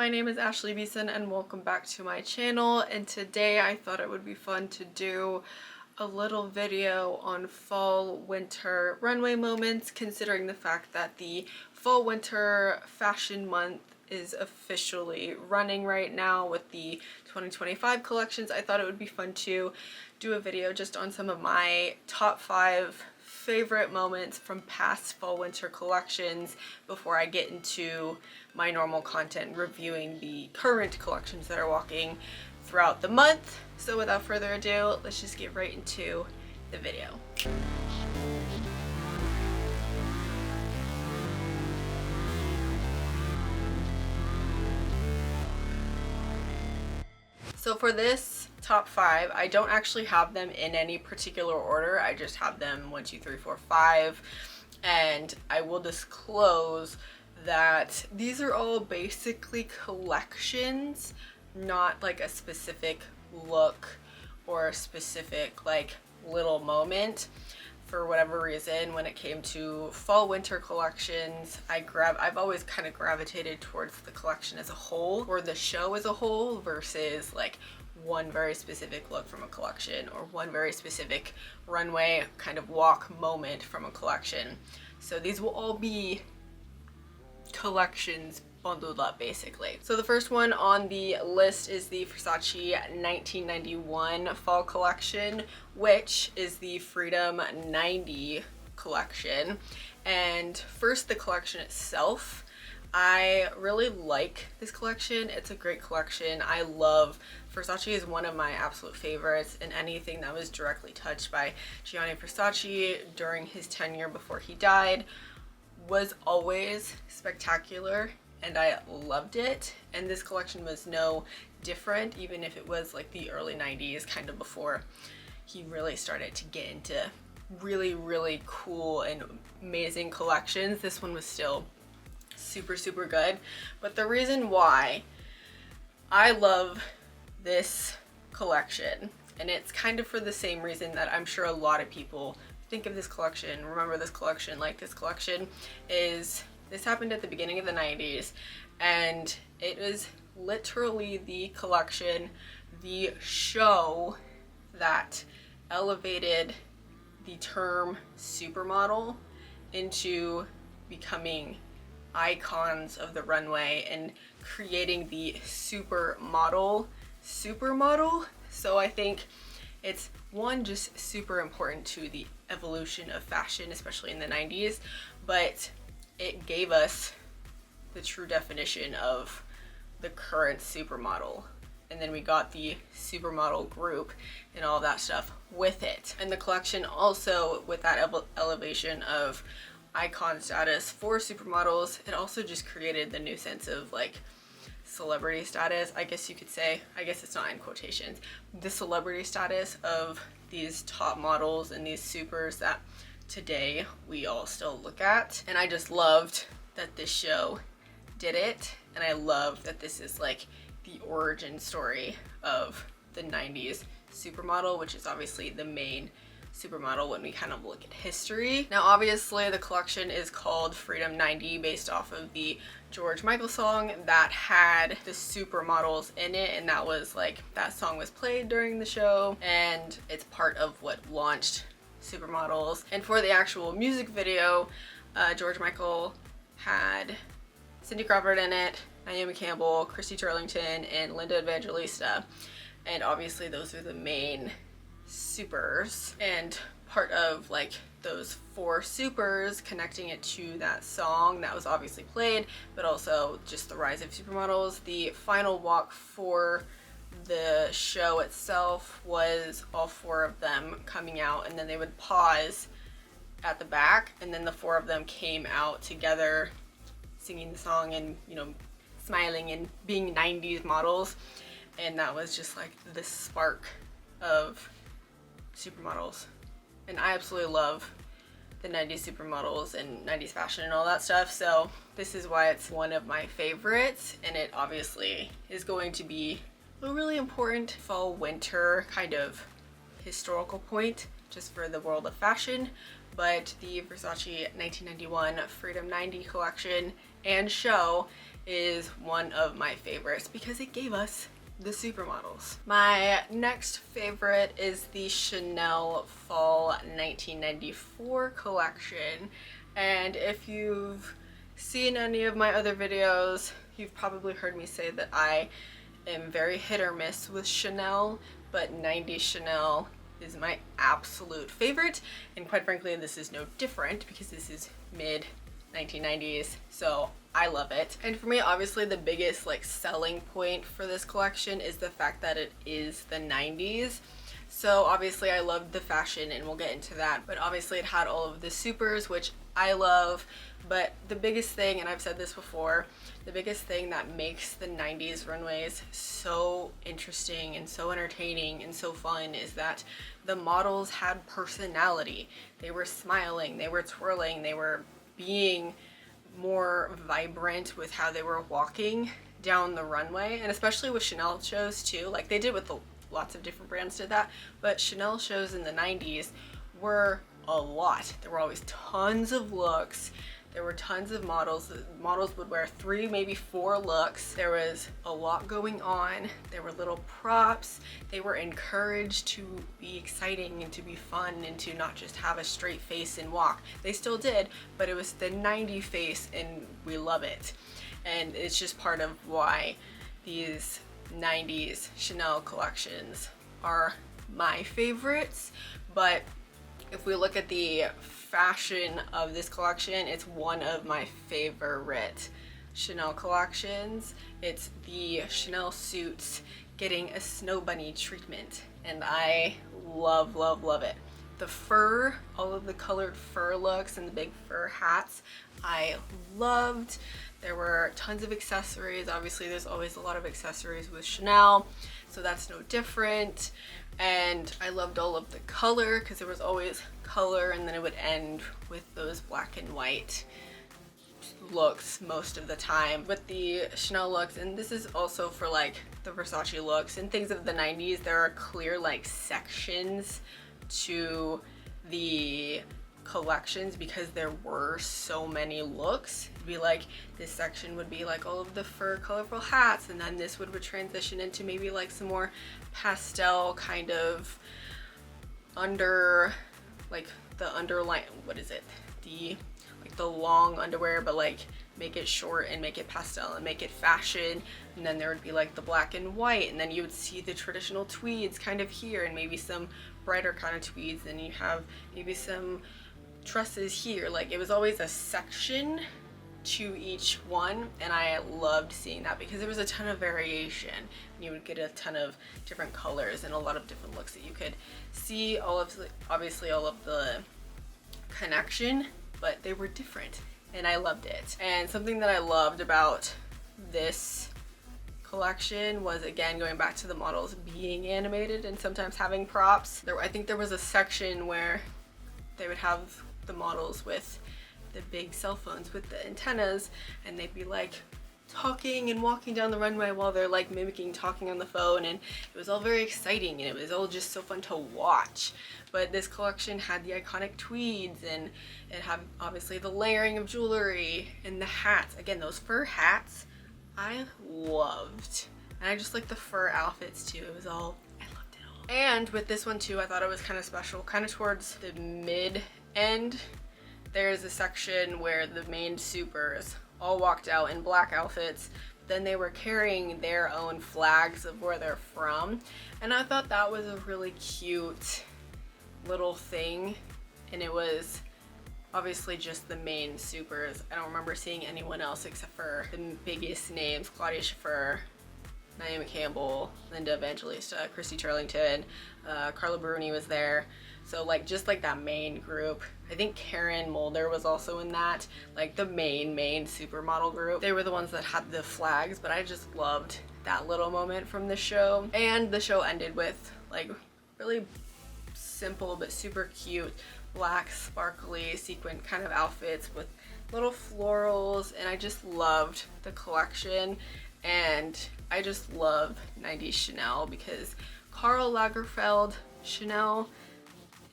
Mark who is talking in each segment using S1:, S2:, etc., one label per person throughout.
S1: my name is Ashley Beeson and welcome back to my channel, and today I thought it would be fun to do a little video on fall winter runway moments, considering the fact that the fall winter fashion month is officially running right now with the 2025 collections. I thought it would be fun to do a video just on some of my top 5 favorite moments from past fall winter collections before I get into my normal content reviewing the current collections that are walking throughout the month. So without further ado, let's just get right into the video. So for this top 5, I don't actually have them in any particular order. I just have them 1, 2, 3, 4, 5. And I will disclose that these are all basically collections, not like a specific look or a specific like little moment. For whatever reason, when it came to fall winter collections, I've always kind of gravitated towards the collection as a whole or the show as a whole versus like one very specific look from a collection or one very specific runway kind of walk moment from a collection. So these will all be collections bundled up basically. So the first one on the list is the Versace 1991 fall collection, which is the Freedom 90 collection. And first, the collection itself. I really like this collection. It's a great collection. I love Versace, is one of my absolute favorites, and anything that was directly touched by Gianni Versace during his tenure before he died was always spectacular, and I loved it. And this collection was no different, even if it was like the early 90s, kind of before he really started to get into really cool and amazing collections. This one was still super good. But the reason why I love this collection, and it's kind of for the same reason that I'm sure a lot of people think of this collection, remember this collection, like this collection, is this happened at the beginning of the 90s, and it was literally the collection, the show that elevated the term supermodel into becoming icons of the runway and creating the supermodel. So I think it's one, just super important to the evolution of fashion, especially in the 90s, but it gave us the true definition of the current supermodel. And then we got the supermodel group and all that stuff with it. And the collection also, with that elevation of icon status for supermodels, it also just created the new sense of like celebrity status, I guess you could say. I guess it's not in quotations. The celebrity status of these top models and these supers that today we all still look at. And I just loved that this show did it, and I love that this is like the origin story of the 90s supermodel, which is obviously the main supermodel when we kind of look at history. Now obviously the collection is called Freedom 90 based off of the George Michael song that had the supermodels in it, and that was like, that song was played during the show, and it's part of what launched supermodels. And for the actual music video, George Michael had Cindy Crawford in it, Naomi Campbell, Christy Turlington, and Linda Evangelista, and obviously those are the main supers. And part of like those 4 supers, connecting it to that song that was obviously played, but also just the rise of supermodels. The final walk for the show itself was all 4 of them coming out, and then they would pause at the back, and then the 4 of them came out together singing the song and, you know, smiling and being 90s models. And that was just like the spark of supermodels. And I absolutely love the 90s supermodels and 90s fashion and all that stuff, so this is why it's one of my favorites. And it obviously is going to be a really important fall winter kind of historical point just for the world of fashion. But the Versace 1991 Freedom 90 collection and show is one of my favorites because it gave us the supermodels. My next favorite is the Chanel Fall 1994 collection. And if you've seen any of my other videos, you've probably heard me say that I am very hit or miss with Chanel, but 90s Chanel is my absolute favorite. And quite frankly, this is no different because this is mid 1990s, so I love it. And for me, obviously the biggest like selling point for this collection is the fact that it is the 90s. So obviously I loved the fashion, and we'll get into that, but obviously it had all of the supers, which I love. But the biggest thing, and I've said this before, the biggest thing that makes the 90s runways so interesting and so entertaining and so fun is that the models had personality. They were smiling, they were twirling, they were being more vibrant with how they were walking down the runway. And especially with Chanel shows too, like they did with lots of different brands did that, but Chanel shows in the 90s were a lot. There were always tons of looks. There were tons of models. The models would wear 3, maybe 4 looks. There was a lot going on. There were little props. They were encouraged to be exciting and to be fun and to not just have a straight face and walk. They still did, but it was the 90s face, and we love it. And it's just part of why these 90s Chanel collections are my favorites. But if we look at the fashion of this collection, it's one of my favorite Chanel collections. It's the Chanel suits getting a snow bunny treatment, and I love, love, love it. The fur, all of the colored fur looks and the big fur hats, I loved. There were tons of accessories. Obviously there's always a lot of accessories with Chanel, so that's no different. And I loved all of the color because there was always color, and then it would end with those black and white looks most of the time. With the Chanel looks, and this is also for like the Versace looks and things of the 90s, there are clear like sections to the collections because there were so many looks. It'd be like this section would be like all of the fur colorful hats, and then this would transition into maybe like some more pastel kind of under, like the underline, what is it, the like the long underwear, but like make it short and make it pastel and make it fashion. And then there would be like the black and white, and then you would see the traditional tweeds kind of here, and maybe some brighter kind of tweeds, and you have maybe some tresses here. Like it was always a section to each one, and I loved seeing that because there was a ton of variation, and you would get a ton of different colors and a lot of different looks that you could see. All of the, obviously all of the connection, but they were different, and I loved it. And something that I loved about this collection was, again, going back to the models being animated and sometimes having props. I think there was a section where they would have the models with the big cell phones with the antennas, and they'd be like talking and walking down the runway while they're like mimicking talking on the phone, and it was all very exciting and it was all just so fun to watch. But this collection had the iconic tweeds, and it had obviously the layering of jewelry and the hats. Again, those fur hats I loved, and I just like the fur outfits too. It was all, I loved it all. And with this one too, I thought it was kind of special. Kind of towards the mid end, there's a section where the main supers all walked out in black outfits, but then they were carrying their own flags of where they're from, and I thought that was a really cute little thing. And it was obviously just the main supers. I don't remember seeing anyone else except for the biggest names: Claudia Schiffer, Naomi Campbell, Linda Evangelista, Christy Turlington, Carla Bruni was there. So like just like that main group. I think Karen Mulder was also in that, like the main supermodel group. They were the ones that had the flags, but I just loved that little moment from the show. And the show ended with like really simple but super cute black sparkly sequin kind of outfits with little florals, and I just loved the collection. And I just love 90s Chanel because Karl Lagerfeld Chanel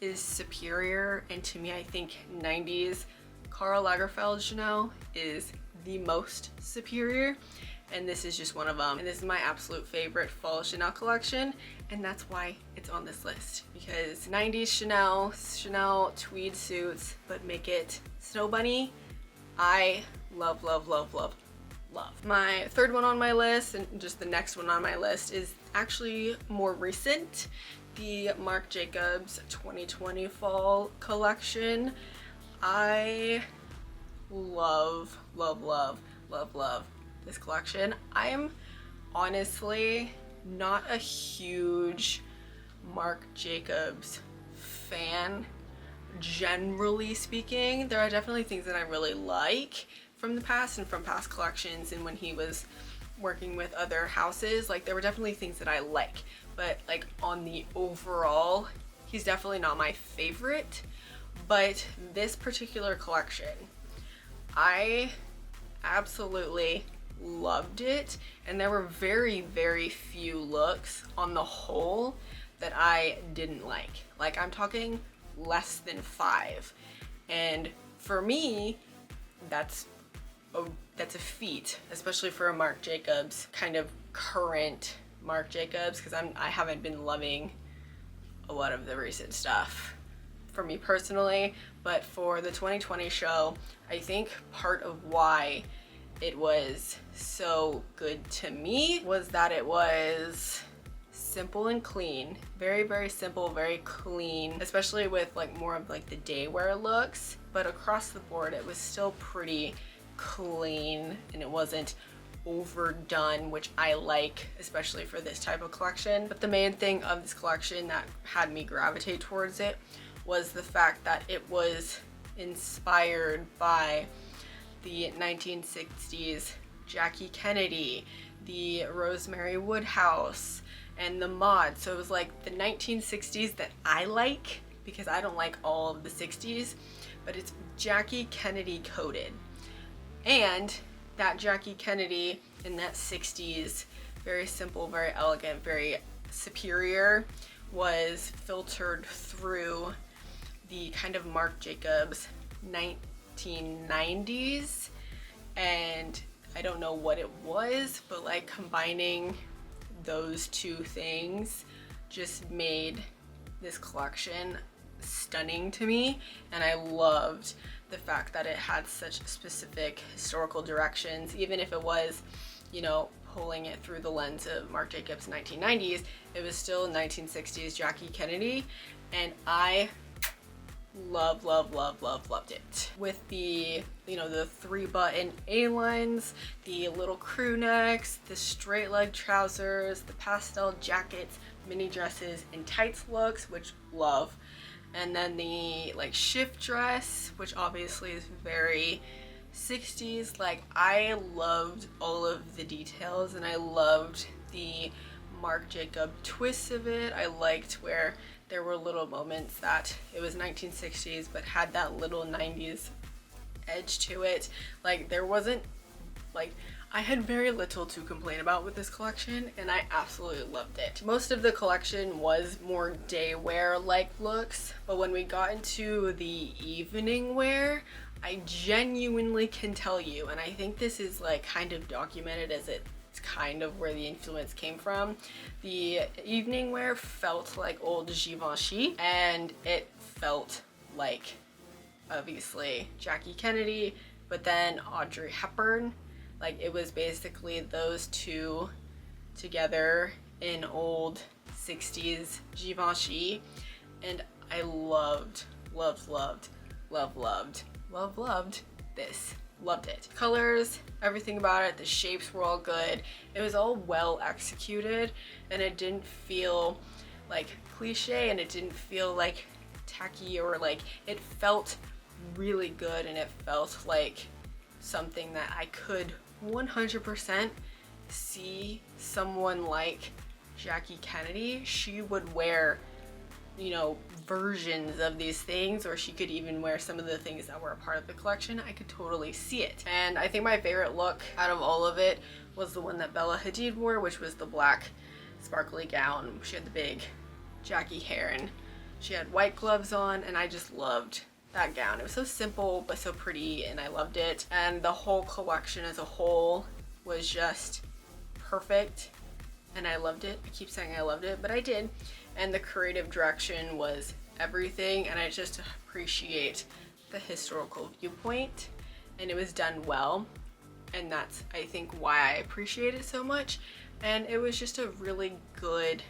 S1: is superior, and to me I think 90s Karl Lagerfeld Chanel is the most superior, and this is just one of them. And this is my absolute favorite fall Chanel collection, and that's why it's on this list, because 90s Chanel tweed suits, but make it snow bunny. I love, love, love, love, love. My third one on my list, and just the next one on my list, is actually more recent. The Marc Jacobs 2020 fall collection. I love, love, love, love, love this collection. I am honestly not a huge Marc Jacobs fan, generally speaking. There are definitely things that I really like from the past and from past collections, and when he was working with other houses, like there were definitely things that I like, but like on the overall, he's definitely not my favorite. But this particular collection, I absolutely loved it, and there were very, very few looks on the whole that I didn't like. Like, I'm talking less than 5, and for me, that's a feat, especially for a Marc Jacobs, kind of current Marc Jacobs, because I haven't been loving a lot of the recent stuff for me personally. But for the 2020 show, I think part of why it was so good to me was that it was simple and clean. Very, very simple, very clean, especially with like more of like the day wear looks, but across the board it was still pretty clean, and it wasn't overdone, which I like, especially for this type of collection. But the main thing of this collection that had me gravitate towards it was the fact that it was inspired by the 1960s Jackie Kennedy, the Rosemary Woodhouse, and the mod. So it was like the 1960s that I like, because I don't like all of the 60s, but it's Jackie Kennedy coded. And that Jackie Kennedy in that 60s, very simple, very elegant, very superior, was filtered through the kind of Marc Jacobs 1990s, and I don't know what it was, but like combining those two things just made this collection stunning to me. And I loved the fact that it had such specific historical directions, even if it was, you know, pulling it through the lens of Marc Jacobs 1990s, it was still 1960s Jackie Kennedy, and I loved it. With the, you know, the 3-button A-lines, the little crew necks, the straight leg trousers, the pastel jackets, mini dresses, and tights looks, which love. And then the like shift dress, which obviously is very 60s. Like, I loved all of the details, and I loved the Marc Jacob twists of it. I liked where there were little moments that it was 1960s but had that little 90s edge to it. Like, there wasn't, like, I had very little to complain about with this collection, and I absolutely loved it. Most of the collection was more day wear like looks, but when we got into the evening wear, I genuinely can tell you, and I think this is like kind of documented as it's kind of where the influence came from, the evening wear felt like old Givenchy, and it felt like obviously Jackie Kennedy, but then Audrey Hepburn. Like, it was basically those two together in old 60s Givenchy, and I loved this. Loved it. Colors, everything about it, the shapes were all good. It was all well executed, and it didn't feel like cliche, and it didn't feel like tacky, or like, it felt really good, and it felt like something that I could 100% see someone like Jackie Kennedy. She would wear, you know, versions of these things, or she could even wear some of the things that were a part of the collection. I could totally see it. And I think my favorite look out of all of it was the one that Bella Hadid wore, which was the black sparkly gown. She had the big Jackie hair, and she had white gloves on, and I just loved that gown. It was so simple but so pretty, and I loved it. And the whole collection as a whole was just perfect, and I loved it. I keep saying I loved it, but I did. And the creative direction was everything, and I just appreciate the historical viewpoint, and it was done well, and that's, I think, why I appreciate it so much. And it was just a really good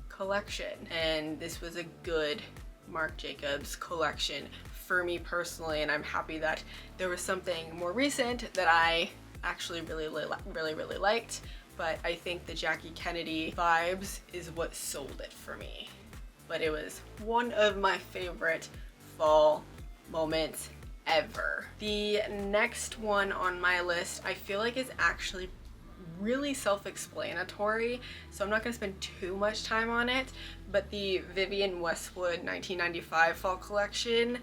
S1: collection, and this was a good Marc Jacobs collection for me personally, and I'm happy that there was something more recent that I actually really liked. But I think the Jackie Kennedy vibes is what sold it for me. But it was one of my favorite fall moments ever. The next one on my list, I feel like is actually really self-explanatory, so I'm not gonna spend too much time on it, but the Vivienne Westwood 1995 fall collection,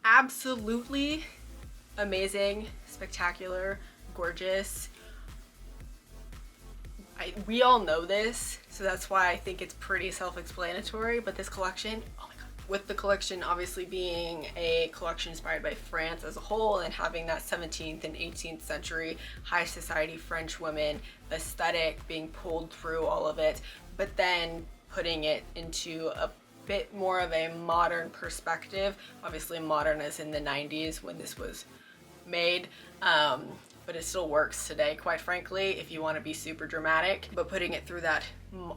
S1: absolutely amazing, spectacular, gorgeous. We all know this, so that's why I think it's pretty self-explanatory, but this collection, oh my god. With the collection obviously being a collection inspired by France as a whole, and having that 17th and 18th century high society French women aesthetic being pulled through all of it, but then putting it into a bit more of a modern perspective. Obviously modern as in the 90s when this was made, but it still works today, quite frankly, if you want to be super dramatic, but putting it through that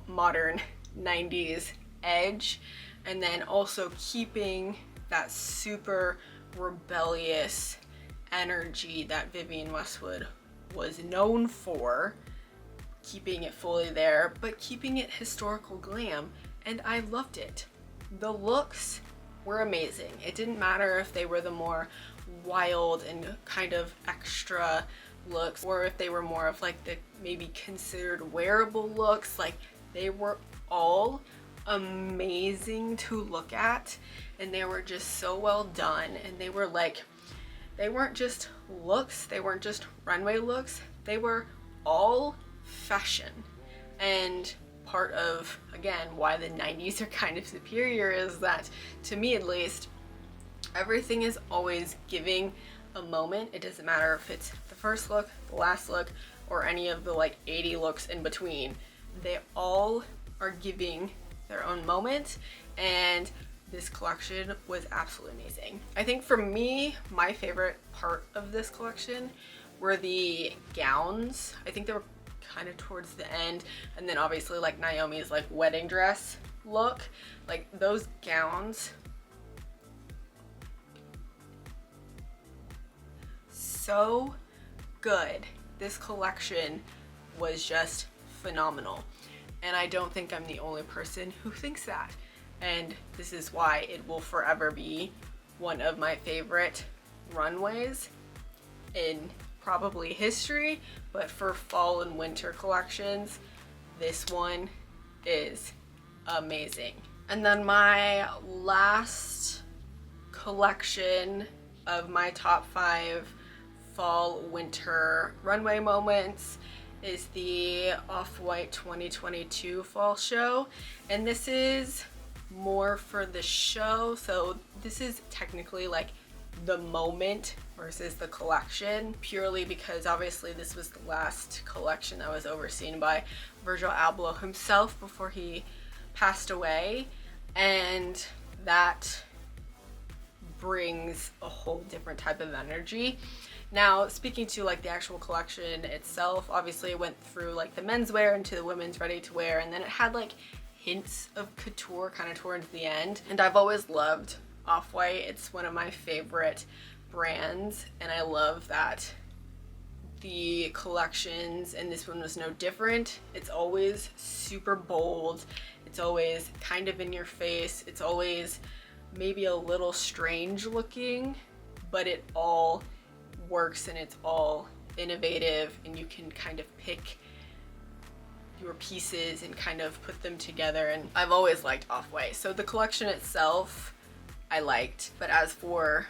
S1: modern 90s edge, and then also keeping that super rebellious energy that Vivienne Westwood was known for, keeping it fully there, but keeping it historical glam, and I loved it. The looks were amazing. It didn't matter if they were the more wild and kind of extra looks, or if they were more of like the maybe considered wearable looks. Like, they were all amazing to look at, and they were just so well done, and they were like, they weren't just looks, they weren't just runway looks, they were all fashion. And part of, again, why the 90s are kind of superior is that, to me at least, everything is always giving a moment. It doesn't matter if it's the first look, the last look, or any of the like 80 looks in between. They all are giving their own moment, and this collection was absolutely amazing. I think for me, my favorite part of this collection were the gowns. I think they were kind of towards the end, and then obviously like Naomi's like wedding dress look, like those gowns, so good. This collection was just phenomenal, and I don't think I'm the only person who thinks that, and this is why it will forever be one of my favorite runways in probably history. But for fall and winter collections, this one is amazing. And then my last collection of my top 5 fall winter runway moments is the Off-White 2022 fall show, and this is more for the show, so this is technically like the moment versus the collection, purely because obviously this was the last collection that was overseen by Virgil Abloh himself before he passed away, and that brings a whole different type of energy. Now, speaking to like the actual collection itself, obviously it went through like the menswear into the women's ready to wear, and then it had like hints of couture kind of towards the end. And I've always loved Off-White. It's one of my favorite brands, and I love that the collections, and this one was no different. It's always super bold, it's always kind of in your face, it's always maybe a little strange looking, but it all works and it's all innovative, and you can kind of pick your pieces and kind of put them together, and I've always liked Off-White. So the collection itself I liked, but as for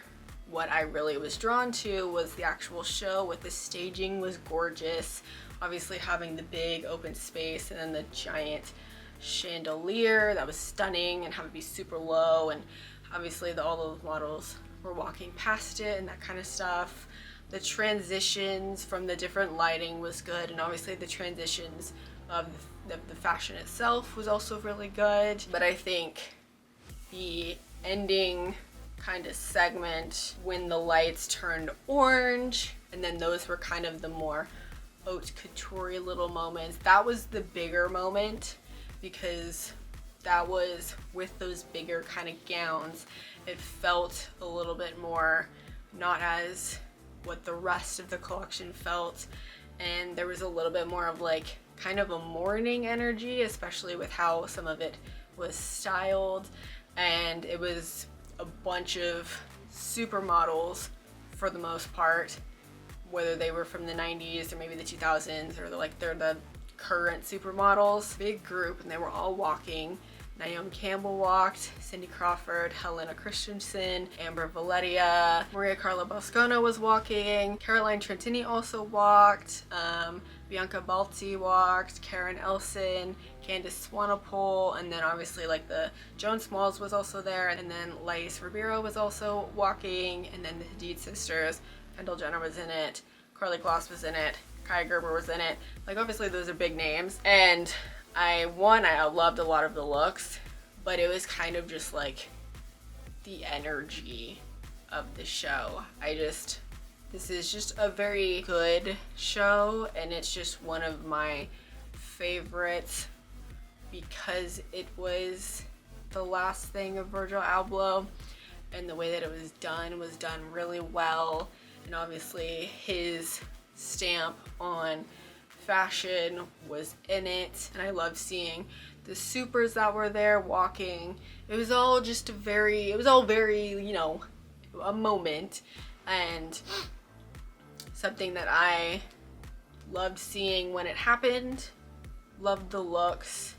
S1: what I really was drawn to was the actual show. With the staging was gorgeous, obviously having the big open space and then the giant chandelier that was stunning, and have it be super low, and obviously all those models were walking past it and that kind of stuff. The transitions from the different lighting was good, and obviously the transitions of the fashion itself was also really good. But I think the ending kind of segment when the lights turned orange, and then those were kind of the more haute couture little moments, that was the bigger moment, because that was with those bigger kind of gowns. It felt a little bit more not as what the rest of the collection felt, and there was a little bit more of like kind of a morning energy, especially with how some of it was styled. And it was a bunch of supermodels for the most part, whether they were from the 90s or maybe the 2000s, or they're the current supermodels. Big group, and they were all walking. Naomi Campbell walked, Cindy Crawford, Helena Christensen, Amber Valeria, Maria Carla Boscona was walking, Caroline Trentini also walked, Bianca Balti walked, Karen Elson, Candice Swanepoel, and then obviously like the Joan Smalls was also there, and then Lais Ribeiro was also walking, and then the Hadid sisters, Kendall Jenner was in it, Carly Kloss was in it, Kaya Gerber was in it. Like obviously those are big names, and I loved a lot of the looks, but it was kind of just like the energy of the show. This is just a very good show, and it's just one of my favorites because it was the last thing of Virgil Abloh, and the way that it was done really well, and obviously his stamp on fashion was in it, and I love seeing the supers that were there walking. It was all very, you know, a moment, and something that I loved seeing when it happened. Loved the looks,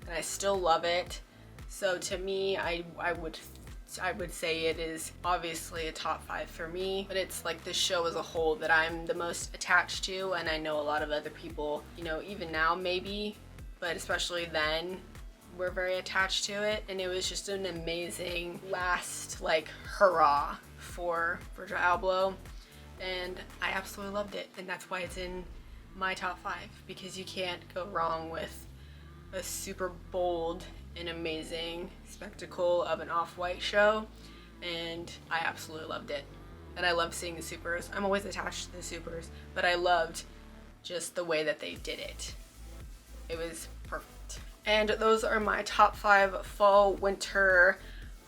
S1: and I still love it. So to me, I would say it is obviously a top 5 for me, but it's like the show as a whole that I'm the most attached to, and I know a lot of other people, you know, even now maybe, but especially then, were very attached to it. And it was just an amazing last like hurrah for Virgil Abloh, and I absolutely loved it, and that's why it's in my top 5, because you can't go wrong with a super bold and amazing spectacle of an off-white show, and I absolutely loved it. And I love seeing the supers. I'm always attached to the supers, but I loved just the way that they did it. It was perfect. And those are my top 5 fall winter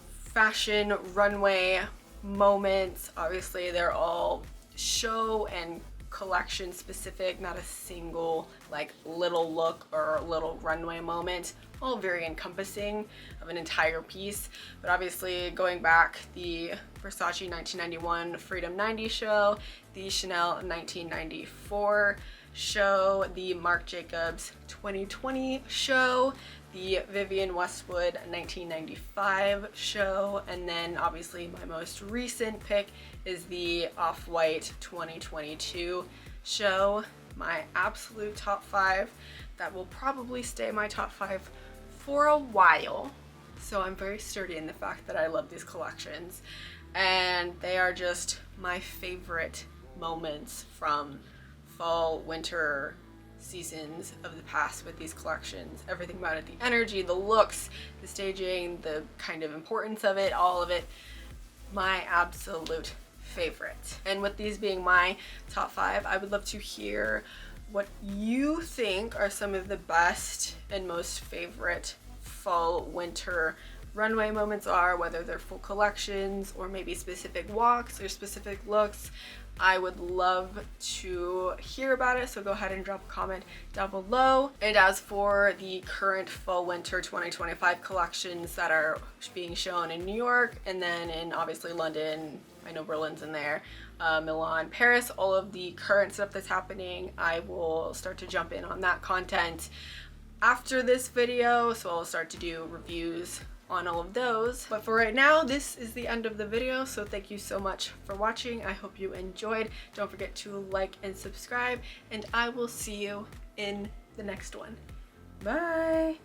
S1: fashion runway moments. Obviously they're all show and collection specific, not a single like little look or little runway moment, all very encompassing of an entire piece. But obviously going back, the Versace 1991 Freedom 90 show, the Chanel 1994 show, the Marc Jacobs 2020 show, the Vivienne Westwood 1995 show, and then obviously my most recent pick is the Off-White 2022 show. My absolute top 5 that will probably stay my top 5 for a while. So I'm very sturdy in the fact that I love these collections, and they are just my favorite moments from fall, winter seasons of the past with these collections. Everything about it, the energy, the looks, the staging, the kind of importance of it, all of it, my absolute favorite. And with these being my top 5, I would love to hear what you think are some of the best and most favorite fall winter runway moments are, whether they're full collections or maybe specific walks or specific looks. I would love to hear about it, so go ahead and drop a comment down below. And as for the current fall winter 2025 collections that are being shown in New York, and then in obviously London, I know Berlin's in there, Milan, Paris, all of the current stuff that's happening, I will start to jump in on that content after this video. So I'll start to do reviews on all of those. But for right now, this is the end of the video, so thank you so much for watching. I hope you enjoyed. Don't forget to like and subscribe, and I will see you in the next one. Bye!